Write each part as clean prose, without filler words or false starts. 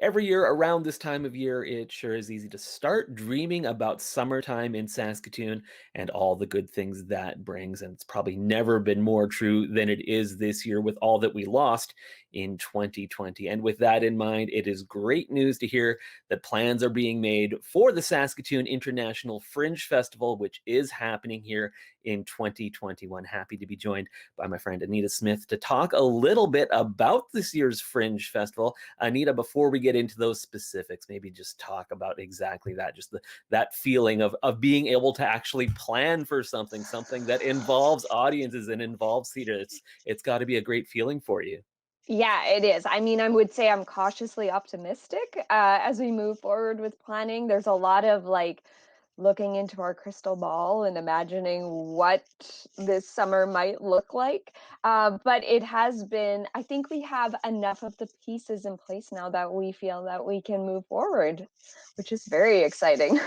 Every year around this time of year, it sure is easy to start dreaming about summertime in Saskatoon and all the good things that brings. And it's probably never been more true than it is this year with all that we lost in 2020. And with that in mind, it is great news to hear that plans are being made for the Saskatoon International Fringe Festival, which is happening here in 2021. Happy to be joined by my friend Anita Smith to talk a little bit about this year's Fringe Festival. Anita, before we get into those specifics, maybe just talk about exactly that, just that feeling of being able to actually plan for something that involves audiences and involves theater. It's got to be a great feeling for you. Yeah, it is. I mean, I would say I'm cautiously optimistic as we move forward with planning. There's a lot of looking into our crystal ball and imagining what this summer might look like. But it has been, I think we have enough of the pieces in place now that we feel that we can move forward, which is very exciting.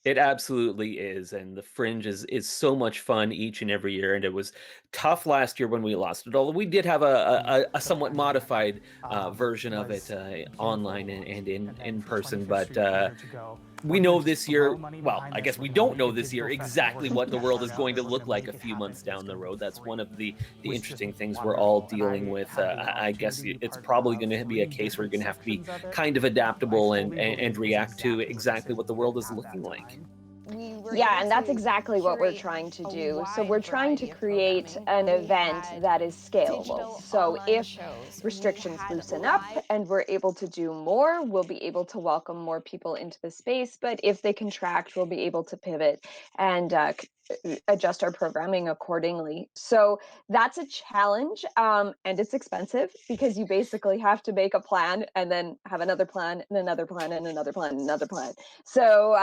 It absolutely is, and the Fringe is so much fun each and every year, and it was tough last year when we lost it. Although we did have a The somewhat planning modified version of it was online canceled, and and then in for person. 25th But Street, 1 year to go. we One know bench this below year. money Well, behind I us guess we would now don't be know a this year digital festival where exactly what the people world hung is out. going There to was look gonna like a make it few happen. months It was down the gonna be road. That's one of great. the Was just interesting things we're all wonderful, and dealing I with. had the I guess opportunity to be it's part probably of going to be a 3 case where you're different going to have to be sections of it. kind of I adaptable fully and believe it was react to exactly what they exactly said what we the needed world to is have looking that like. time. We were Yeah, able and that's to exactly what we're curate trying to a do. So wide we're trying to variety of create programming. an We event had that is scalable. digital So online if shows. We restrictions had loosen up live. and we're able to do more, we'll be able to welcome more people into the space. But if they contract, we'll be able to pivot and adjust our programming accordingly. So that's a challenge, and it's expensive because you basically have to make a plan and then have another plan and another plan and another plan and another plan. So,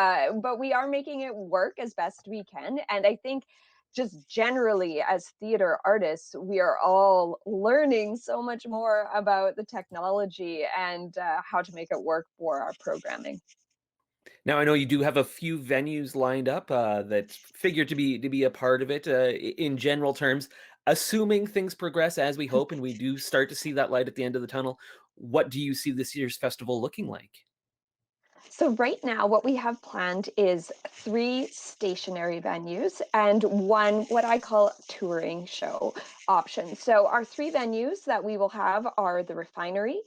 but we are making it work as best we can. And I think just generally as theater artists, we are all learning so much more about the technology and how to make it work for our programming. Now I know you do have a few venues lined up that figure to be a part of it. In general terms, assuming things progress as we hope, and we do start to see that light at the end of the tunnel, what do you see this year's festival looking like? So right now, what we have planned is three stationary venues and one what I call touring show option. So our three venues that we will have are the Refinery,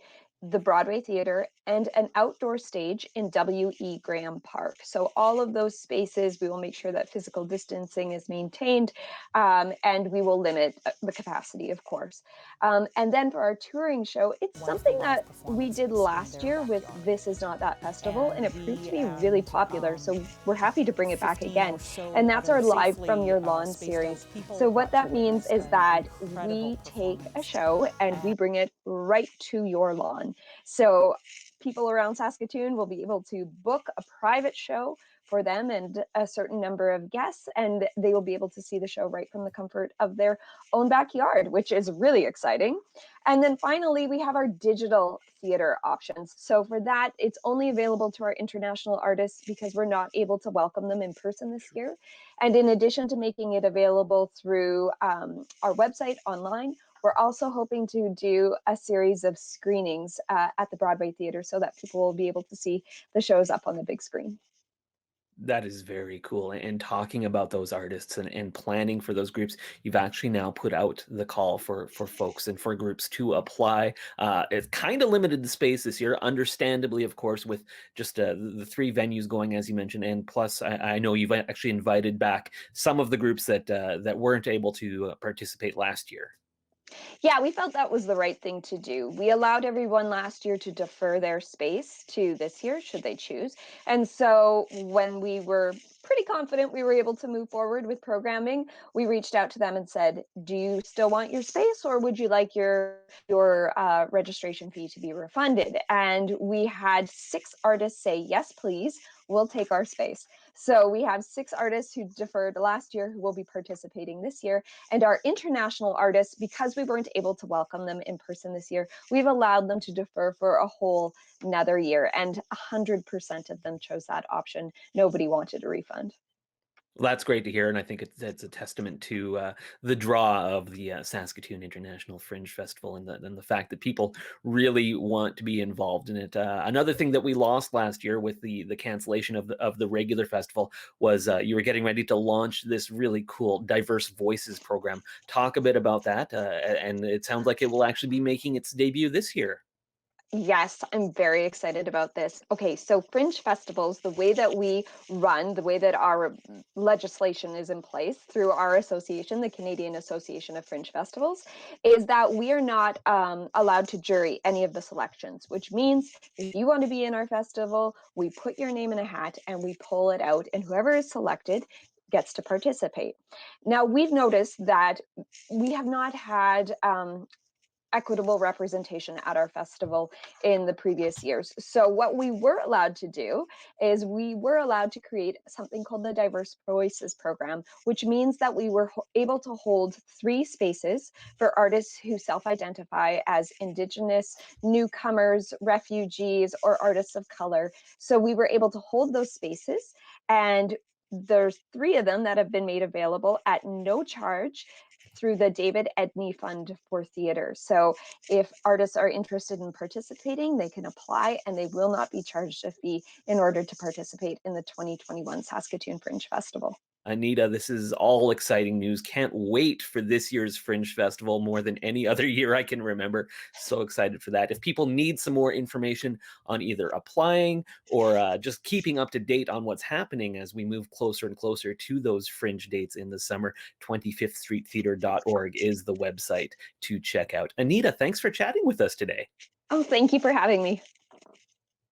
the Broadway Theater, and an outdoor stage in W.E. Graham Park. So all of those spaces, we will make sure that physical distancing is maintained, and we will limit the capacity, of course. And then for our touring show, it's One of the something live that we did performances in last their year with backyard. This Is Not That Festival, and And it proved to we be really and popular. So we're happy to bring it back 50 again. or so And that's other our Live from safely Your Lawn spaced out series. people So what got to that means witness is an that incredible we take a performance. show and we And bring it right to your lawn. So people around Saskatoon will be able to book a private show for them and a certain number of guests, and they will be able to see the show right from the comfort of their own backyard, which is really exciting. And then finally, we have our digital theater options. So for that, it's only available to our international artists because we're not able to welcome them in person this year. And in addition to making it available through our website online, we're also hoping to do a series of screenings at the Broadway Theater so that people will be able to see the shows up on the big screen. That is very cool. And talking about those artists and planning for those groups, you've actually now put out the call for folks and for groups to apply. It's kind of limited the space this year, understandably, of course, with just the three venues going, as you mentioned. And plus, I know you've actually invited back some of the groups that weren't able to participate last year. Yeah, we felt that was the right thing to do. We allowed everyone last year to defer their space to this year, should they choose. And so when we were pretty confident we were able to move forward with programming, we reached out to them and said, "Do you still want your space, or would you like your registration fee to be refunded?" And we had 6 artists say, "Yes, please. We'll take our space." So we have 6 artists who deferred last year who will be participating this year. And our international artists, because we weren't able to welcome them in person this year, we've allowed them to defer for a whole another year. And 100% of them chose that option. Nobody wanted a refund. Well, that's great to hear, and I think it's a testament to the draw of the Saskatoon International Fringe Festival, and the fact that people really want to be involved in it. Another thing that we lost last year with the cancellation of the regular festival was you were getting ready to launch this really cool Diverse Voices program. Talk a bit about that, and it sounds like it will actually be making its debut this year. Yes, I'm very excited about this. Okay, so Fringe festivals, the way that we run, the way that our legislation is in place through our association, the Canadian Association of Fringe Festivals, is that we are not allowed to jury any of the selections, which means if you want to be in our festival, we put your name in a hat and we pull it out, and whoever is selected gets to participate. Now, we've noticed that we have not had equitable representation at our festival in the previous years. So what we were allowed to do is we were allowed to create something called the Diverse Voices program, which means that we were able to hold 3 spaces for artists who self-identify as Indigenous, newcomers, refugees, or artists of color. So we were able to hold those spaces, and there's 3 of them that have been made available at no charge through the David Edney Fund for Theatre. So if artists are interested in participating, they can apply and they will not be charged a fee in order to participate in the 2021 Saskatoon Fringe Festival. Anita, this is all exciting news. Can't wait for this year's Fringe Festival more than any other year I can remember. So excited for that. If people need some more information on either applying or just keeping up to date on what's happening as we move closer and closer to those Fringe dates in the summer, 25thstreettheater.org is the website to check out. Anita, thanks for chatting with us today. Oh, thank you for having me.